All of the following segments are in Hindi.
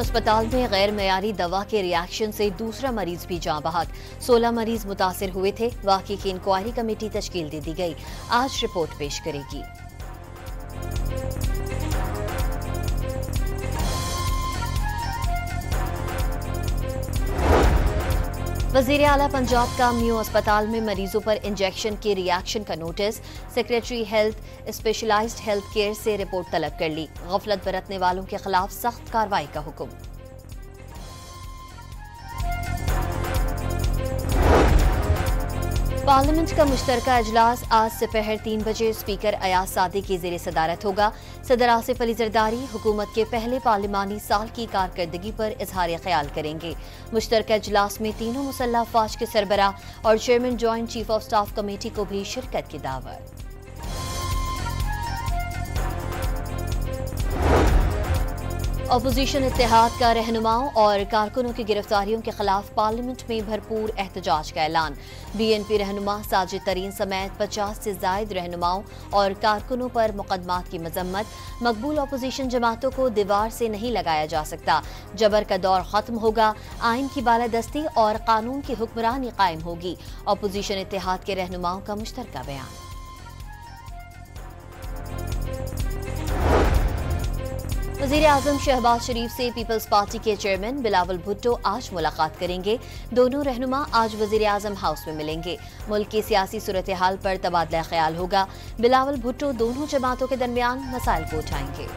अस्पताल में गैर मयारी दवा के रिएक्शन से दूसरा मरीज भी जाँ बहक। 16 मरीज मुतासिर हुए थे। वाक़े की इंक्वायरी कमेटी तश्कील दे दी गई, आज रिपोर्ट पेश करेगी। वज़ीर आला पंजाब का मियो अस्पताल में मरीजों पर इंजेक्शन के रिएक्शन का notice. Secretary health specialised health care से रिपोर्ट तलब कर ली। गफलत बरतने वालों के खिलाफ सख्त कार्रवाई का हुक्म। पार्लियामेंट का मुश्तरका इजलास आज दोपहर 3 बजे स्पीकर अयाज सादी की ज़ेर सदारत होगा। सदर आसिफ अली जरदारी हुकूमत के पहले पार्लिमानी साल की कारकर्दगी पर इजहार ख्याल करेंगे। मुश्तरका इजलास में तीनों मुसल्लह अफवाज के सरबराह और chairman joint chief of staff committee को भी शिरकत की दावत। अपोजिशन इत्तेहाद का रहनुमाओं और कारकुनों की गिरफ्तारियों के खिलाफ पार्लियामेंट में भरपूर एहतजाज का ऐलान। BNP रहनुमा साजिद तरीन समेत 50 से जायद रहनुमाओं और कारकुनों पर मुकदमात की मजम्मत। मकबूल अपोजिशन जमातों को दीवार से नहीं लगाया जा सकता। जबर का दौर खत्म होगा। आइन की बालादस्ती और कानून की हुक्मरानी कायम होगी। अपोजिशन इत्तेहाद के रहनुमाओं का मुश्तरका बयान। वज़ीर आज़म शहबाज शरीफ से पीपल्स पार्टी के चेयरमैन बिलावल भुट्टो आज मुलाकात करेंगे। दोनों रहनुमा आज वज़ीर आज़म हाउस में मिलेंगे। मुल्क की सियासी सूरत हाल पर तबादला ख्याल होगा। बिलावल भुट्टो दोनों जमातों के दरमियान मसाइल को उठाएंगे।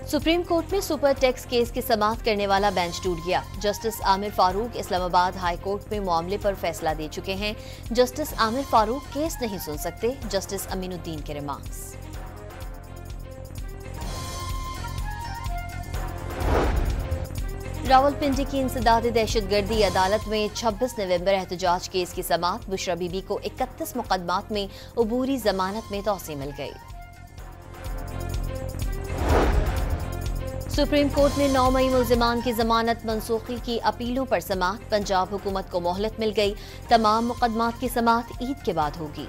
सुप्रीम कोर्ट में सुपर टैक्स केस की समाअत करने वाला बेंच टूट गया। Justice Aamir Farooq Islamabad high court में मामले पर फैसला दे चुके हैं। जस्टिस आमिर फारूक केस नहीं सुन सकते, जस्टिस अमीनुद्दीन के रिमार्क्स। रावलपिंडी की इंसदादी दहशतगर्दी अदालत में 26 नवंबर एहतजाज केस की समाअत। बुशरा बीबी को 31 मुकदमात में अबूरी जमानत में तौसीह मिल गई। सुप्रीम कोर्ट में 9 मई मुल्जिमान की जमानत मनसूखी की अपीलों पर समाअत। पंजाब हुकूमत को मोहलत मिल गई। तमाम मुकदमात की समाअत ईद के बाद होगी।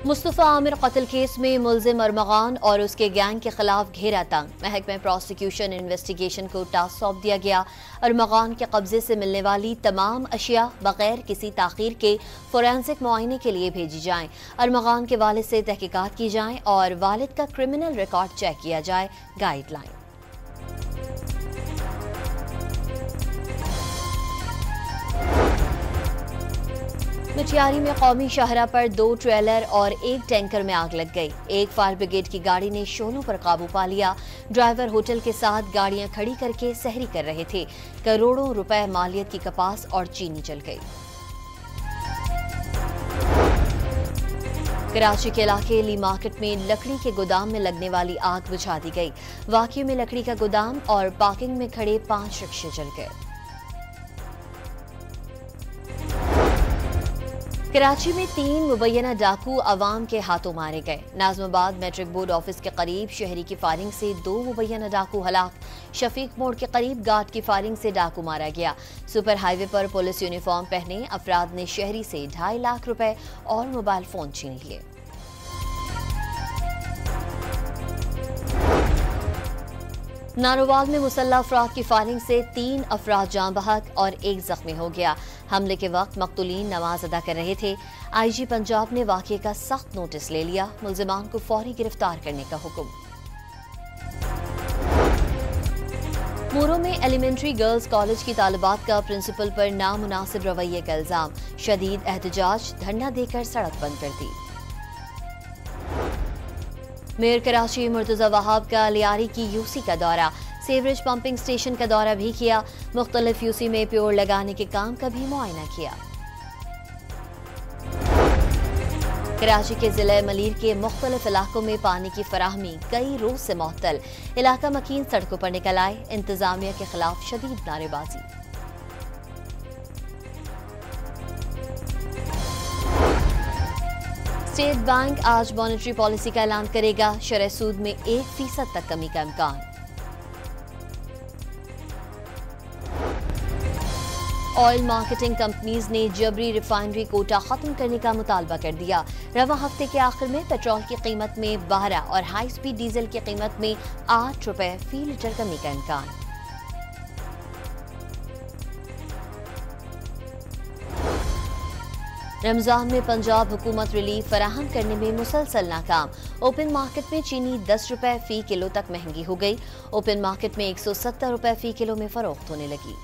मुस्तफा आमिर कत्ल केस में मुल्जिम अरमगान और उसके गैंग के खिलाफ घेरा तंग। महकमे प्रोसिक्यूशन इन्वेस्टिगेशन को टास्क सौंप दिया गया। अरमगान के कब्जे से मिलने वाली तमाम अशिया बगैर किसी ताखीर के फोरेंसिक मुआयने के लिए भेजी जाएं। अरमगान के वालिद से तहकीकात की जाएं और वालिद का क्रिमिनल रिकॉर्ड चेक किया जाए। गाइडलाइन। मिठियारी में कौमी शाहरा पर 2 ट्रेलर और 1 टैंकर में आग लग गई। एक फायर ब्रिगेड की गाड़ी ने शोलों पर काबू पा लिया। ड्राइवर होटल के साथ गाड़ियां खड़ी करके सहरी कर रहे थे। करोड़ों रुपए मालियत की कपास और चीनी जल गई। कराची के इलाके ली मार्केट में लकड़ी के गोदाम में लगने वाली आग बुझा दी गई। वाकई में लकड़ी का गोदाम और पार्किंग में खड़े 5 रिक्शे जल गए। कराची में 3 मुबैना डाकू अवाम के हाथों मारे गए। नाजमाबाद मैट्रिक बोर्ड ऑफिस के करीब शहरी की फायरिंग से 2 मुबैना डाकू हलाक। शफीक मोड़ के करीब गार्ड की फायरिंग से डाकू मारा गया। सुपर हाईवे पर पुलिस यूनिफॉर्म पहने अफराद ने शहरी से 2.5 लाख रुपए और मोबाइल फोन छीन लिए। नारोवाल में मुसल्लह अफराद की फायरिंग से 3 अफराद जाँ बहक और 1 जख्मी हो गया। हमले के वक्त मकतूलीन नमाज अदा कर रहे थे। IG पंजाब ने वाक़े का सख्त नोटिस ले लिया। मुल्जिमान को फौरी गिरफ्तार करने का हुक्म। मोरो में एलिमेंट्री गर्ल्स कॉलेज की तालिबात का प्रिंसिपल पर नामुनासिब रवैये का इल्जाम। शदीद एहतजाज, धरना देकर सड़क बंद कर दी। मेयर कराची मुर्तजा वहाब का लियारी की यूसी का दौरा। सेवरेज पंपिंग स्टेशन का दौरा भी किया। मुख्तलिफ यूसी में प्योर लगाने के काम का भी मुआयना किया। कराची के जिले मलीर के मुख्तलिफ इलाकों में पानी की फराहमी कई रोज से मुअत्तल। इलाका मकीन सड़कों पर निकल आए। इंतजामिया के खिलाफ शदीद नारेबाजी। स्टेट बैंक आज मॉनेटरी पॉलिसी का ऐलान करेगा। शरह सूद में 1% तक कमी का इम्कान। ऑयल मार्केटिंग कंपनीज ने जबरी रिफाइनरी कोटा खत्म करने का मुतालबा कर दिया। रवां हफ्ते के आखिर में पेट्रोल की कीमत में 12 और हाई स्पीड डीजल की कीमत में 8 रुपए फी लीटर कमी का इम्कान। रमजान में पंजाब हुकूमत रिलीफ फराहम करने में मुसलसल नाकाम। ओपन मार्केट में चीनी 10 रुपए फी किलो तक महंगी हो गई। ओपन मार्केट में 170 रुपए फी किलो में फरोख्त होने लगी।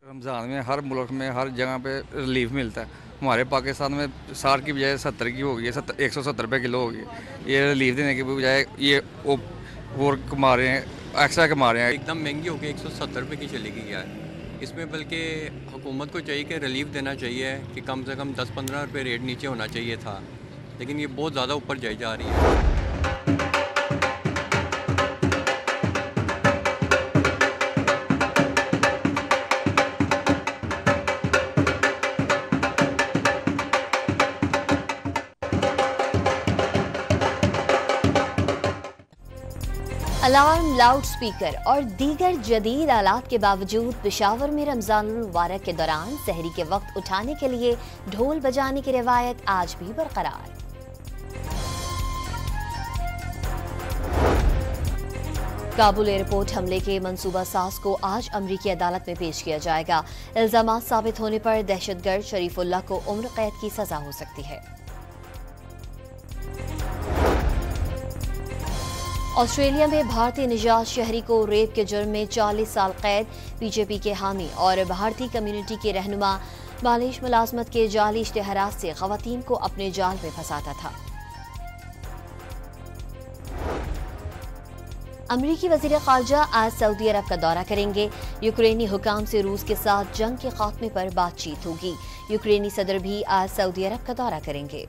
रमज़ान में हर मुल्क में हर जगह पे रिलीफ मिलता है। हमारे पाकिस्तान में 60 की बजाय 70 की हो गई है, 170 रुपये किलो हो गई। ये रिलीफ देने की बजाय ये वो कमा रहे हैं, एक्स्ट्रा कमा रहे हैं। एकदम महंगी हो गई, 170 रुपये की चली गई यार। इसमें बल्कि हुकूमत को चाहिए कि रिलीफ देना चाहिए कि कम से कम 10-15 रुपये रेट नीचे होना चाहिए था, लेकिन ये बहुत ज़्यादा ऊपर जाई जा रही है। अलार्म, लाउड स्पीकर और दीगर जदीद आलात के बावजूद पेशावर में रमजानुल मुबारक के दौरान सहरी के वक्त उठाने के लिए ढोल बजाने की रिवायत आज भी बरकरार। काबुल एयरपोर्ट हमले के मंसूबा साज को आज अमरीकी अदालत में पेश किया जाएगा। इल्जामात साबित होने पर दहशतगर्द शरीफुल्लाह को उम्र कैद की सजा हो सकती है। ऑस्ट्रेलिया में भारतीय निजात शहरी को रेप के जुर्म में 40 साल कैद। बीजेपी के हामी और भारतीय कम्युनिटी के रहनुमा मालिश मुलाजमत के जाली इश्तिहारात से खवातीन को अपने जाल में फंसाता था। अमरीकी वजीर खारजा आज सऊदी अरब का दौरा करेंगे। यूक्रेनी हुकाम से रूस के साथ जंग के खात्मे पर बातचीत होगी। यूक्रेनी सदर भी आज सऊदी अरब का दौरा करेंगे।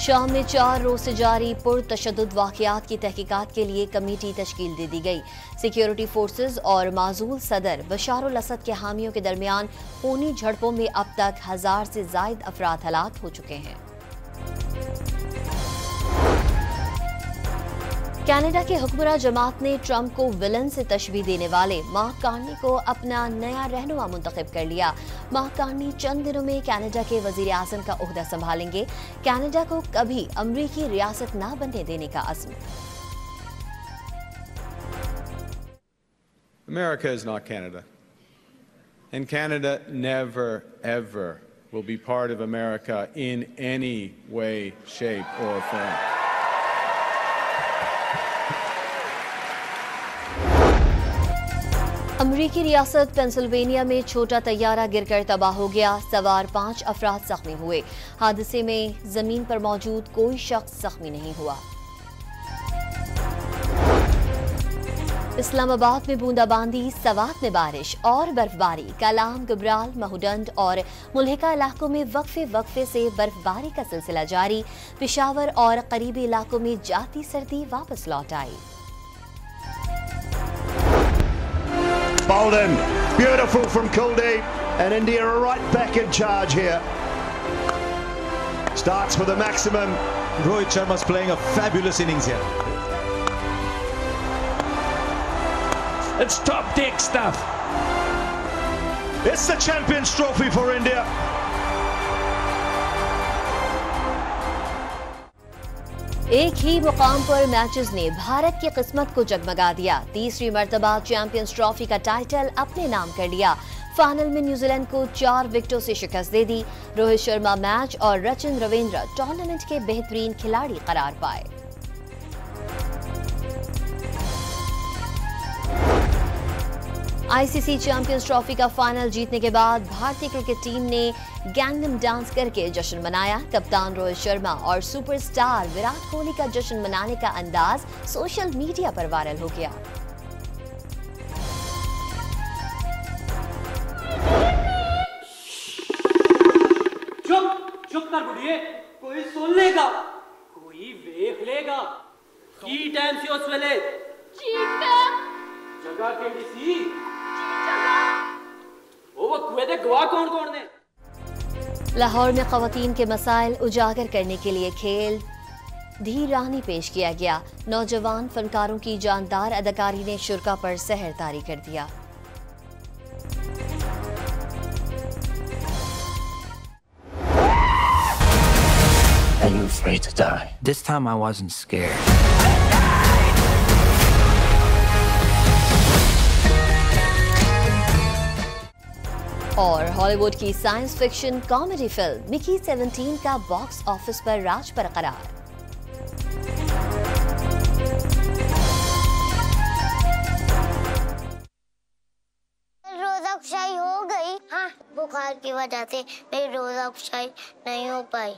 शाम में 4 रोज से जारी पुरतशद्दुद वाक़यात की तहकीकात के लिए कमेटी तश्कील दे दी गई। सिक्योरिटी फोर्सेज और माजूल सदर बशारुल असद के हामियों के दरमियान खूनी झड़पों में अब तक 1000 से ज़ायद अफराद हलाक हो चुके हैं। कनाडा के हुक्मरान जमात ने ट्रंप को विलन से तशबीह देने वाले मार्क कार्नी को अपना नया रहनुमा मुंतखब कर लिया। मार्क कार्नी चंद दिनों में कनाडा के वजीर आज़म का ओहदा संभालेंगे। कनाडा को कभी अमरीकी रियासत न बनने देने का अज़्म। America is not Canada. And Canada never, ever will be part of America in any way, shape or form. अमरीकी रियासत पेंसिल्वेनिया में छोटा तैयारा गिरकर तबाह हो गया। सवार 5 अफराद जख्मी हुए। हादसे में जमीन पर मौजूद कोई शख्स जख्मी नहीं हुआ। इस्लामाबाद में बूंदाबांदी, सवात में बारिश और बर्फबारी। कलाम, गबराल, महूडंड और मुल्हिका इलाकों में वक्फे से बर्फबारी का सिलसिला जारी। पेशावर और करीबी इलाकों में जाती सर्दी वापस लौट आई। Bolden, beautiful from Kuldeep, and India are right back in charge here. Starts with a maximum. Rohit Sharma's playing a fabulous innings here. It's top deck stuff. It's the Champions Trophy for India. एक ही मुकाम पर मैचेस ने भारत की किस्मत को जगमगा दिया। तीसरी मर्तबा चैंपियंस ट्रॉफी का टाइटल अपने नाम कर लिया। फाइनल में न्यूजीलैंड को 4 विकेटों से शिकस्त दे दी। रोहित शर्मा मैच और रचिन रविंद्र टूर्नामेंट के बेहतरीन खिलाड़ी करार पाए। आईसीसी चैंपियंस ट्रॉफी का फाइनल जीतने के बाद भारतीय क्रिकेट टीम ने गैंगनम डांस करके जश्न मनाया। कप्तान रोहित शर्मा और सुपरस्टार विराट कोहली का जश्न मनाने का अंदाज सोशल मीडिया पर वायरल हो गया। चुप कर बुढ़िए, कोई सुन लेगा, कोई देख लेगा। की टाइम से उस वेले चीता जगह केड़ी सी कुएं दे गवाह कौन कौन ने? लाहौर में खवातीन के मसाइल उजागर करने के लिए खेल धीर राहनी पेश किया गया। नौजवान फनकारों की जानदार अदाकारी ने शुरा पर सहर तारी कर दिया। Are you afraid to die? This time I wasn't scared. और हॉलीवुड की science fiction comedy film Mickey 17 का बॉक्स ऑफिस पर राज बरकरार। रोजा खुशाई हो गई। हाँ, बुखार की वजह से मेरी रोजा खुशाई नहीं हो पाई।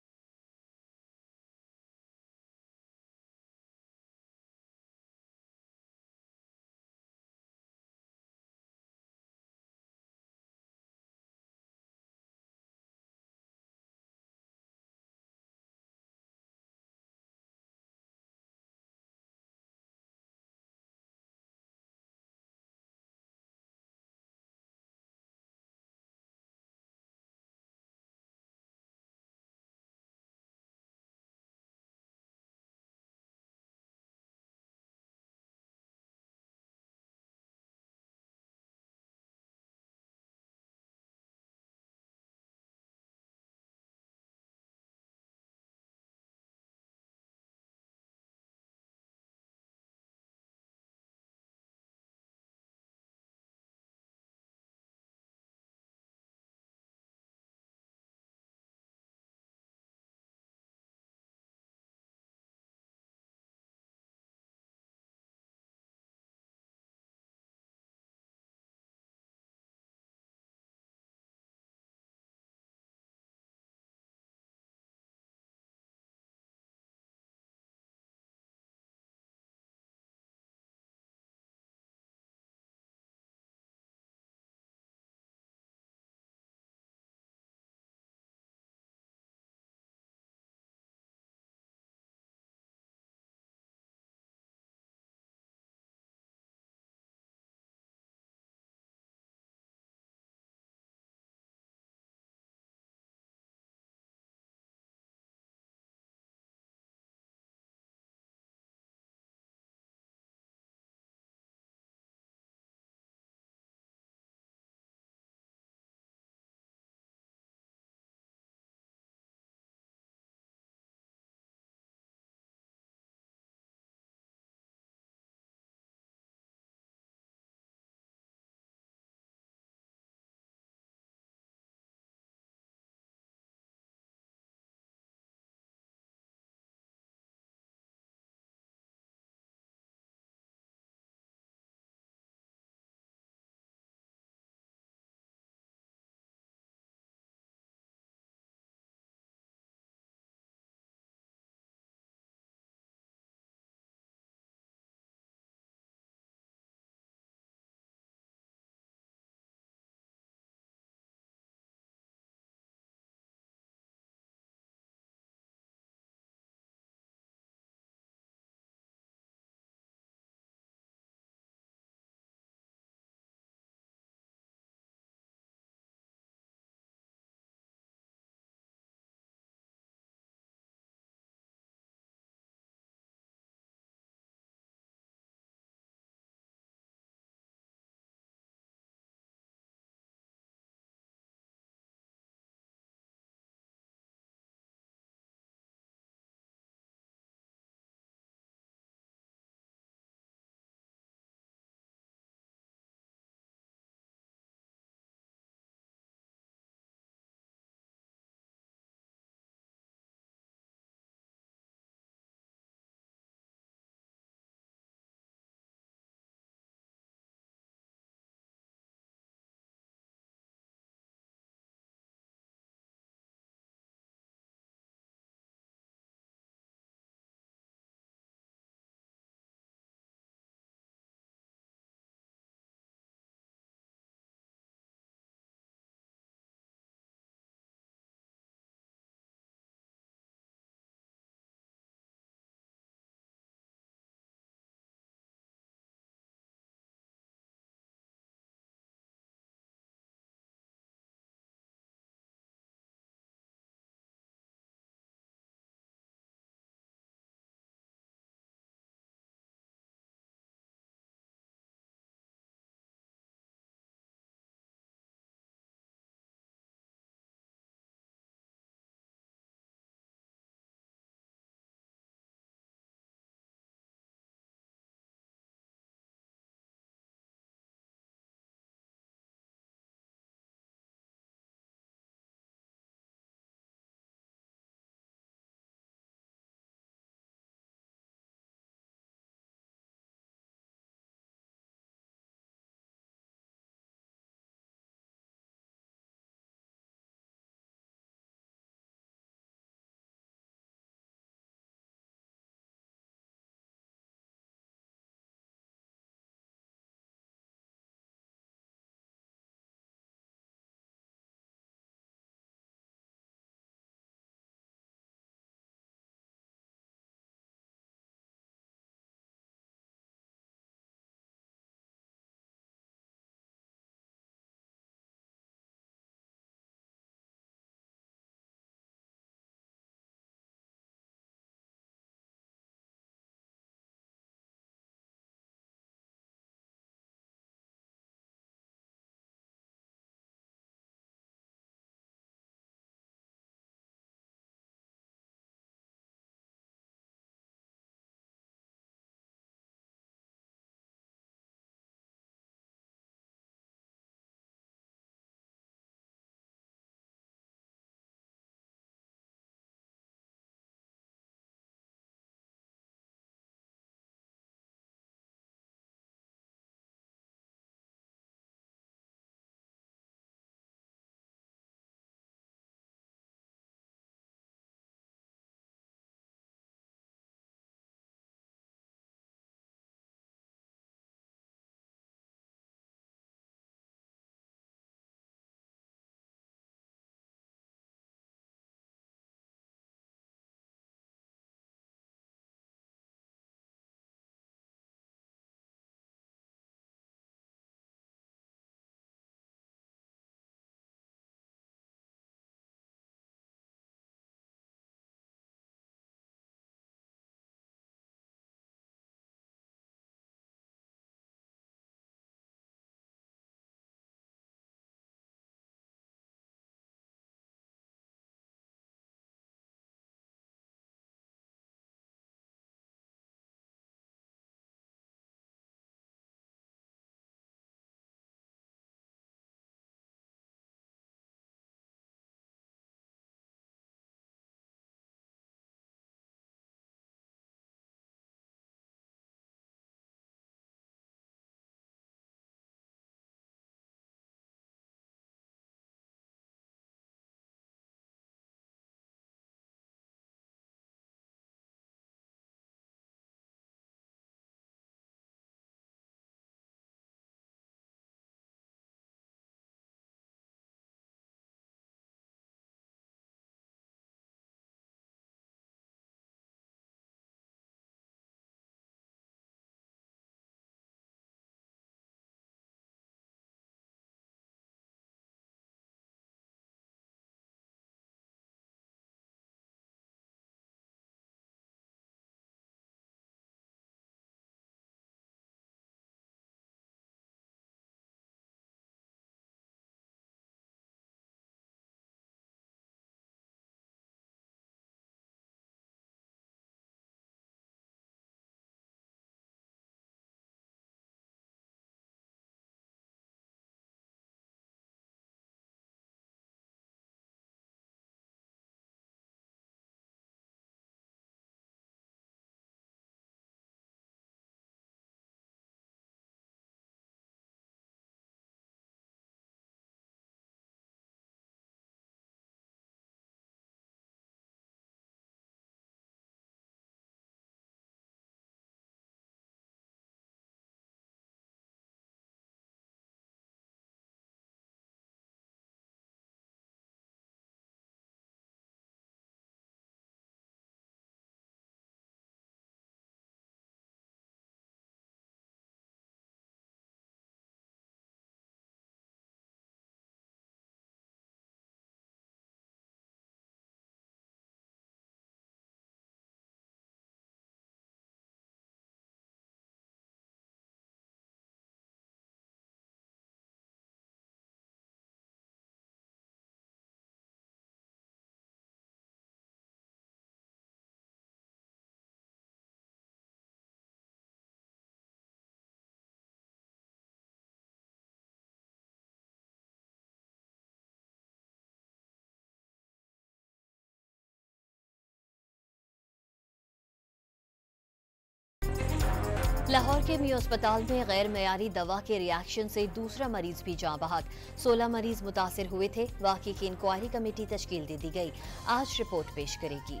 लाहौर के मियो अस्पताल में गैर मयारी दवा के रिएक्शन से दूसरा मरीज भी जाँ बहक। 16 मरीज मुतासिर हुए थे। वाक़े की इंक्वायरी कमेटी तश्कील दे दी गई, आज रिपोर्ट पेश करेगी।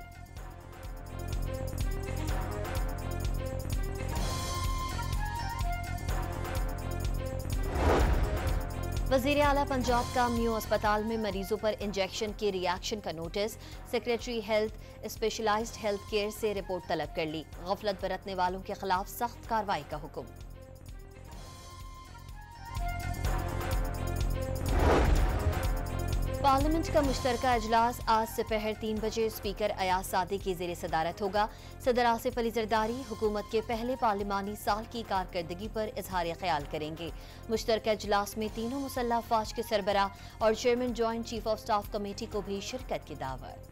वज़ीर आला पंजाब का मियो अस्पताल में मरीजों पर इंजेक्शन के रिएक्शन का notice. Secretary health specialised health care से रिपोर्ट तलब कर ली। गफलत बरतने वालों के खिलाफ सख्त कार्रवाई का हुक्म। पार्लियामेंट का मुश्तरका इजलास आज दोपहर 3 बजे स्पीकर अयाज सादी की ज़ेर सदारत होगा। सदर आसिफ अली जरदारी हुकूमत के पहले पार्लिमानी साल की कारकर्दगी पर इजहार ख्याल करेंगे। मुश्तरका इजलास में तीनों मुसल्लह अफवाज के सरबराह और chairman joint chief of staff committee को भी शिरकत की दावत।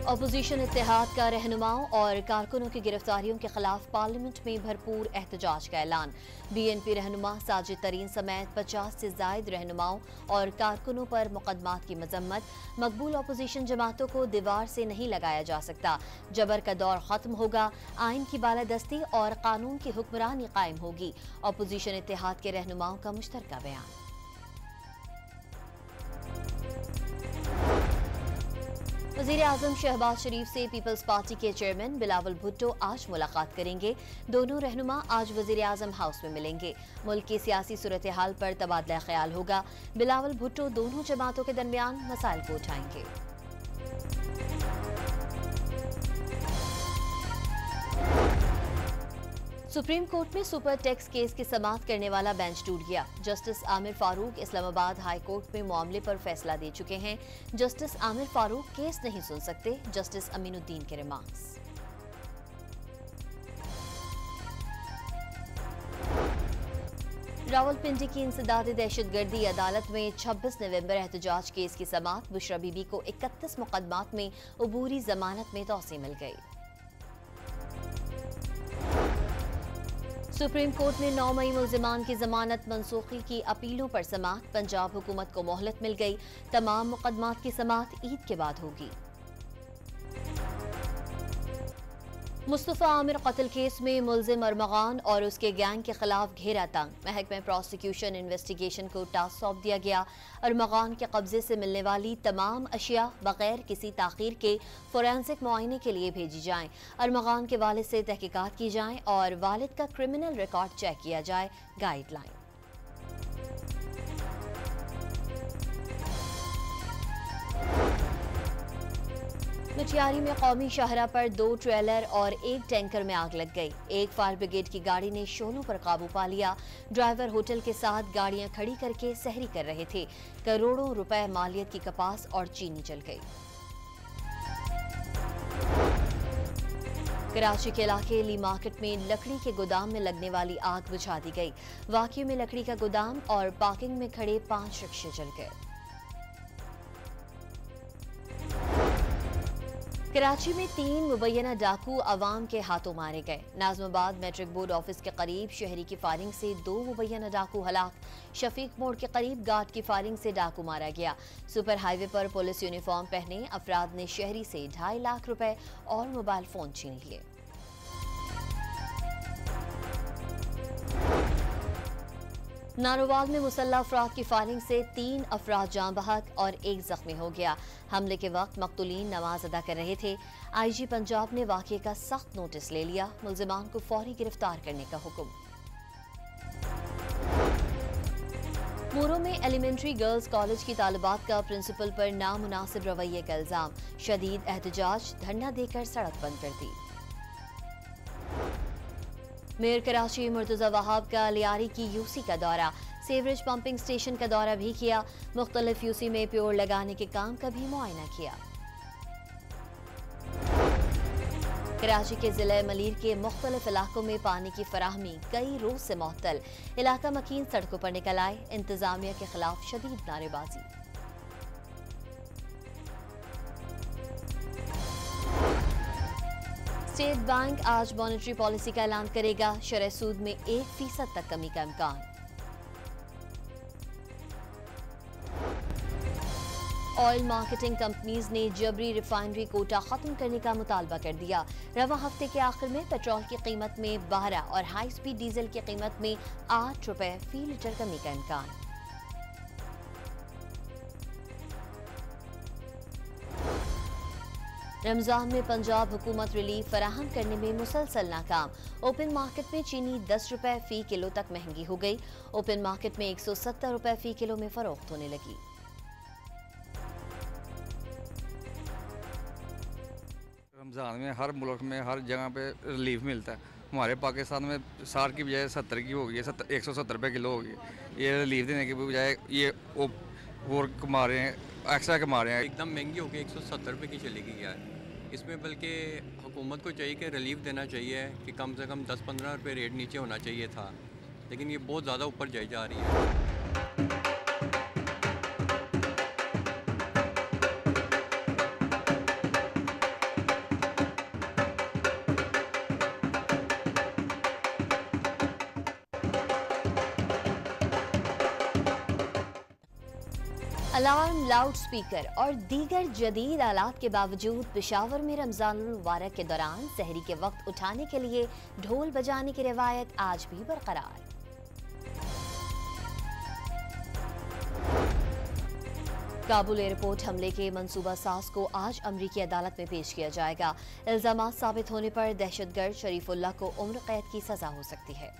अपोजिशन इत्तेहाद का रहनुमाओं और कारकुनों की गिरफ्तारियों के खिलाफ पार्लियामेंट में भरपूर एहतजाज का ऐलान। BNP रहनुमा साजिद तरीन समेत 50 से जायद रहनुमाओं और कारकुनों पर मुकदमात की मजम्मत। मकबूल अपोजिशन जमातों को दीवार से नहीं लगाया जा सकता। जबर का दौर खत्म होगा, आइन की बालादस्ती और कानून की हुक्मरानी कायम होगी। अपोजिशन इत्तेहाद के रहनुमाओं का मुश्तरका बयान। वज़ीर आज़म शहबाज शरीफ से पीपल्स पार्टी के चेयरमैन बिलावल भुट्टो आज मुलाकात करेंगे। दोनों रहनुमा आज वज़ीर आज़म हाउस में मिलेंगे। मुल्क की सियासी सूरत हाल पर तबादला ख्याल होगा। बिलावल भुट्टो दोनों जमातों के दरमियान मसाइल को उठाएंगे। सुप्रीम कोर्ट में सुपर टैक्स केस की समाअत करने वाला बेंच टूट गया। Justice Aamir Farooq Islamabad high court में मामले पर फैसला दे चुके हैं। जस्टिस आमिर फारूक केस नहीं सुन सकते, जस्टिस अमीनुद्दीन के रिमार्क्स। रावलपिंडी की इंसदादी दहशतगर्दी अदालत में 26 नवंबर एहतजाज केस की समाअत। बुशरा बीबी को 31 मुकदमात में अबूरी जमानत में तौसीह मिल गई। सुप्रीम कोर्ट ने 9 मई मुल्जिमान की जमानत मनसूखी की अपीलों पर समाअत। पंजाब हुकूमत को मोहलत मिल गई। तमाम मुकदमात की समाअत ईद के बाद होगी। मुस्तफा आमिर कत्ल केस में मुल्जिम अरमगान और उसके गैंग के खिलाफ घेरा तंग। महकमे प्रोसिक्यूशन इन्वेस्टिगेशन को टास्क सौंप दिया गया। अरमगान के कब्जे से मिलने वाली तमाम अशिया बगैर किसी ताखीर के फोरेंसिक मुआयने के लिए भेजी जाएं। अरमगान के वालिद से तहकीकात की जाएं और वालिद का क्रिमिनल रिकॉर्ड चेक किया जाए। गाइडलाइन। मिठियारी में कौमी शाहरा पर 2 ट्रेलर और 1 टैंकर में आग लग गई। एक फायर ब्रिगेड की गाड़ी ने शोलों पर काबू पा लिया। ड्राइवर होटल के साथ गाड़ियां खड़ी करके सहरी कर रहे थे। करोड़ों रुपए मालियत की कपास और चीनी जल गई। कराची के इलाके ली मार्केट में लकड़ी के गोदाम में लगने वाली आग बुझा दी गई। वाकई में लकड़ी का गोदाम और पार्किंग में खड़े 5 रिक्शे जल गए। कराची में 3 मुबैना डाकू अवाम के हाथों मारे गए। नाजमाबाद मैट्रिक बोर्ड ऑफिस के करीब शहरी की फायरिंग से 2 मुबैना डाकू हलाक। शफीक मोड़ के करीब गार्ड की फायरिंग से डाकू मारा गया। सुपर हाईवे पर पुलिस यूनिफॉर्म पहने अफराद ने शहरी से 2.5 लाख रुपए और मोबाइल फोन छीन लिए। नारोवाल में मुसल्लह अफराद की फायरिंग से 3 अफराद जाँ बहक और 1 जख्मी हो गया। हमले के वक्त मकतूलीन नमाज अदा कर रहे थे। IG पंजाब ने वाक़े का सख्त नोटिस ले लिया। मुल्जिमान को फौरी गिरफ्तार करने का हुक्म। मोरो में एलिमेंट्री गर्ल्स कॉलेज की तालिबात का प्रिंसिपल पर नामुनासिब रवैये का इल्जाम। शदीद एहतजाज, धरना देकर सड़क बंद कर दी। मेयर कराची मुर्तजा वहाब का लियारी की यूसी का दौरा। सेवरेज पंपिंग स्टेशन का दौरा भी किया। मुख्तलिफ यूसी में प्योर लगाने के काम का भी मुआयना किया। कराची के जिले मलीर के मुख्तलिफ इलाकों में पानी की फराहमी कई रोज से मुअत्तल। इलाका मकीन सड़कों पर निकल आए। इंतजामिया के खिलाफ शदीद नारेबाजी। स्टेट बैंक आज मॉनेटरी पॉलिसी का ऐलान करेगा। शरह सूद में 1% तक कमी का इम्कान। ऑयल मार्केटिंग कंपनीज ने जबरी रिफाइनरी कोटा खत्म करने का मुतालबा कर दिया। रवा हफ्ते के आखिर में पेट्रोल की कीमत में 12 और हाई स्पीड डीजल की कीमत में 8 रुपए फी लीटर कमी का इम्कान। रमजान में पंजाब हुकूमत रिलीफ फराहम करने में मुसलसल नाकाम। ओपन मार्केट में चीनी 10 रुपए फी किलो तक महंगी हो गई। ओपन मार्केट में 170 रुपए फी किलो में फरोख्त होने लगी। रमज़ान में हर मुल्क में हर जगह पे रिलीफ मिलता है। हमारे पाकिस्तान में 60 की बजाय 70 की हो गई है, 170 रुपये किलो हो गई है। ये रिलीफ देने की बजाय ये और कमा रहे हैं, एक्स्ट्रा कमा रहे हैं। एकदम महंगी हो गई, 170 रुपये की चली गई यार। इसमें बल्कि हुकूमत को चाहिए कि रिलीफ देना चाहिए कि कम से कम 10-15 रुपये रेट नीचे होना चाहिए था, लेकिन ये बहुत ज़्यादा ऊपर जाई जा रही है। अलार्म, लाउड स्पीकर और दीगर जदीद आलात के बावजूद पेशावर में रमजानुल मुबारक के दौरान सहरी के वक्त उठाने के लिए ढोल बजाने की रिवायत आज भी बरकरार। काबुल एयरपोर्ट हमले के मंसूबा साज को आज अमरीकी अदालत में पेश किया जाएगा। इल्जामात साबित होने पर दहशतगर्द शरीफुल्लाह को उम्र कैद की सजा हो सकती है।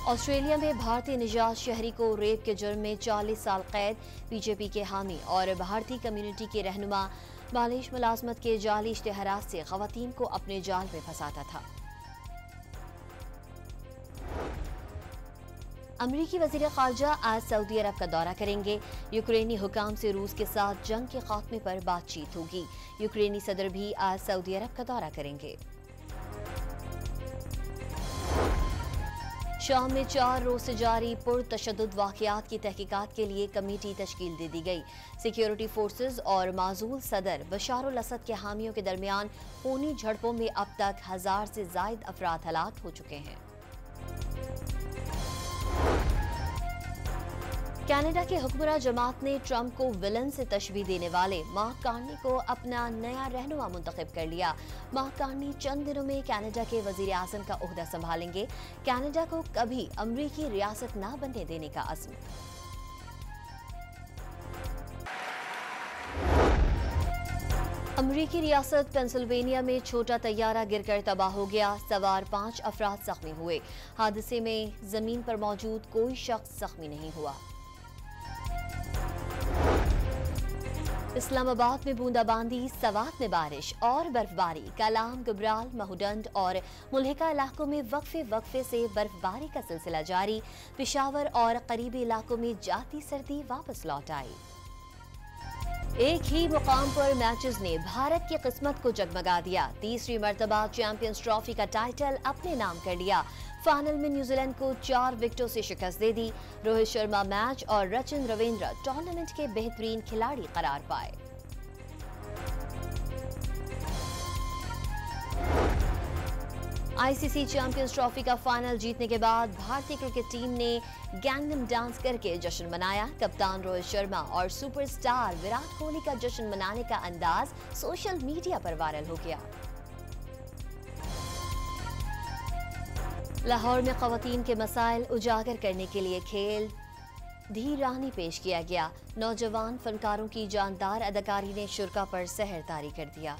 ऑस्ट्रेलिया में भारतीय निजात शहरी को रेप के जुर्म में 40 साल कैद। बीजेपी के हामी और भारतीय कम्युनिटी के रहनुमा मालिश मुलाजमत के जाली इश्तिहारात से खवातीन को अपने जाल में फंसाता था। अमरीकी वजीर खारजा आज सऊदी अरब का दौरा करेंगे। यूक्रेनी हुकाम से रूस के साथ जंग के खात्मे पर बातचीत होगी। यूक्रेनी सदर भी आज सऊदी अरब का दौरा करेंगे। शाम में 4 रोज से जारी पुरतशद्दुद वाक़यात की तहकीकात के लिए कमेटी तश्कील दे दी गई। सिक्योरिटी फोर्सेज और माजूल सदर बशारुल असद के हामियों के दरमियान खूनी झड़पों में अब तक 1000 से ज़ायद अफराद हलाक हो चुके हैं। कनाडा के हुक्मरान जमात ने ट्रंप को विलन से तशबीह देने वाले मार्क कार्नी को अपना नया रहनुमा मुंतखब कर लिया। मार्क कार्नी चंद दिनों में कनाडा के वजीर आज़म का ओहदा संभालेंगे। कनाडा को कभी अमरीकी रियासत न बनने देने का अज़्म। अमरीकी रियासत पेंसिल्वेनिया में छोटा तैयारा गिरकर तबाह हो गया। सवार 5 अफराद जख्मी हुए। हादसे में जमीन पर मौजूद कोई शख्स जख्मी नहीं हुआ। इस्लामाबाद में बूंदाबांदी, सवात में बारिश और बर्फबारी। कलाम, गबराल, महूडंड और मुल्हिका इलाकों में वक्फे से बर्फबारी का सिलसिला जारी। पेशावर और करीबी इलाकों में जाती सर्दी वापस लौट आई। एक ही मुकाम पर मैचेस ने भारत की किस्मत को जगमगा दिया। तीसरी मर्तबा चैंपियंस ट्रॉफी का टाइटल अपने नाम कर लिया। फाइनल में न्यूजीलैंड को 4 विकेटों से शिकस्त दे दी। रोहित शर्मा मैच और रचिन रविंद्र टूर्नामेंट के बेहतरीन खिलाड़ी करार पाए। आईसीसी चैंपियंस ट्रॉफी का फाइनल जीतने के बाद भारतीय क्रिकेट टीम ने गैंगनम डांस करके जश्न मनाया। कप्तान रोहित शर्मा और सुपरस्टार विराट कोहली का जश्न मनाने का अंदाज सोशल मीडिया पर वायरल हो गया। लाहौर में खवातीन के मसाइल उजागर करने के लिए खेल धीरानी पेश किया गया। नौजवान फनकारों की जानदार अदाकारी ने शुरा पर सहर तारी कर दिया।